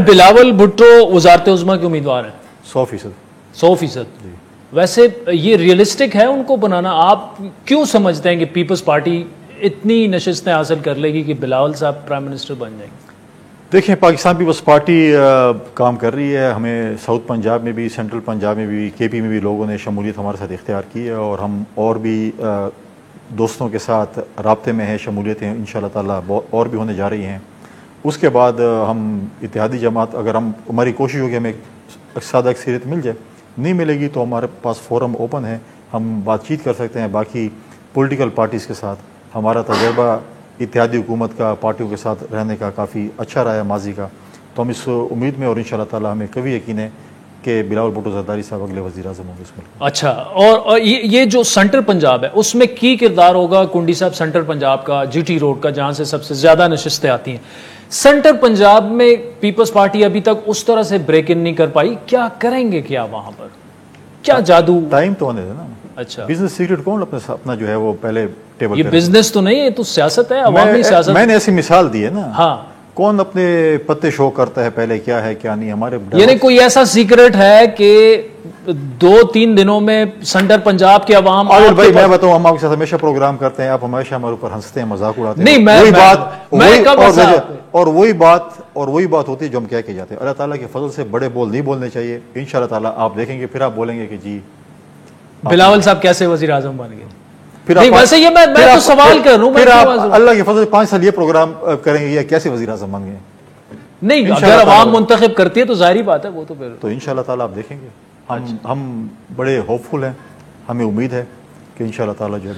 بلاول بھٹو وزارت عظمیٰ کے امیدوار ہیں 100%. 100%. ویسے یہ ریئلسٹک ہے ان کو بنانا؟ آپ کیوں سمجھتے ہیں کہ پیپلز پارٹی اتنی نشستیں حاصل کر لے گی کہ بلاول صاحب پرائم منسٹر بن جائیں گے؟ دیکھیں پاکستان پیپلز پارٹی کام کر رہی ہے. ہمیں ساؤتھ پنجاب میں بھی، سینٹرل پنجاب میں بھی، کے پی میں بھی لوگوں نے شمولیت ہمارے ساتھ اختیار کی ہے، اور ہم اور بھی دوستوں کے ساتھ رابطے میں ہیں، شمولیتیں انشاءاللہ تعالیٰ اور بھی ہونے جا رہی ہیں. اس کے بعد ہم اتحادی جماعت، اگر ہماری کوشش ہوگی ہمیں سادہ اکثریت مل جائے، نہیں ملے گی تو ہمارے پاس فورم اوپن ہے، ہم بات چیت کر سکتے ہیں باقی پولیٹیکل پارٹیز کے ساتھ. ہمارا تجربہ اتحادی حکومت کا، پارٹیوں کے ساتھ رہنے کا کافی اچھا رہا ہے ماضی کا، تو ہم اس امید میں، اور انشاءاللہ تعالیٰ ہمیں کبھی یقین ہے کہ بلاول بھٹو زرداری صاحب اگلے وزیر اعظم ہوں گے اس ملک. اچھا، اور یہ جو سینٹرل پنجاب ہے اس میں کی کردار ہوگا کنڈی صاحب؟ سینٹرل پنجاب کا، جی ٹی روڈ کا، جہاں سے سب سے زیادہ نشستیں آتی ہیں، سینٹرل پنجاب میں پیپلز پارٹی ابھی تک اس طرح سے بریک ان نہیں کر پائی. کیا کریں گے؟ کیا وہاں پر کیا جادو؟ ٹائم تو ہونے دینا. اچھا، بزنس سیکرٹ کون اپنا جو ہے وہ پہلے ٹیبل، یہ بزنس تو نہیں ہے، تو سیاست ہے، عوامی سیاست. میں نے ایسی مثال دی ہے نا. ہاں، کون اپنے پتے شو کرتا ہے پہلے کیا ہے کیا نہیں. ہمارے یعنی کوئی ایسا سیکرٹ ہے کہ 2-3 دنوں میں سینٹرل پنجاب کے عوام؟ بھائی میں بتاؤں، ہم آپ کے ساتھ ہمیشہ پروگرام کرتے ہیں، آپ ہمیشہ ہمارے اوپر ہنستے ہیں، مذاق اڑاتے ہیں. نہیں، وہی بات ہوتی ہے جو ہم کہہ کے جاتے ہیں. اللہ تعالیٰ کے فضل سے بڑے بول نہیں بولنے چاہیے. انشاءاللہ تعالیٰ آپ دیکھیں گے، پھر آپ بولیں گے کہ جی بلاول صاحب کیسے وزیر اعظم بن گئے. پھر ویسے یہ میں تو سوال کر رہا ہوں، پھر آپ اللہ کے فضل سے 5 سال یہ پروگرام کریں گے، یہ کیسے وزیر اعظم بن گئے. نہیں، اگر عوام منتخب کرتی ہے تو ظاہری بات ہے، وہ تو پھر تو انشاءاللہ تعالیٰ آپ دیکھیں گے. ہم بڑے ہوپ فل ہیں، ہمیں امید ہے کہ انشاءاللہ تعالیٰ جو ہے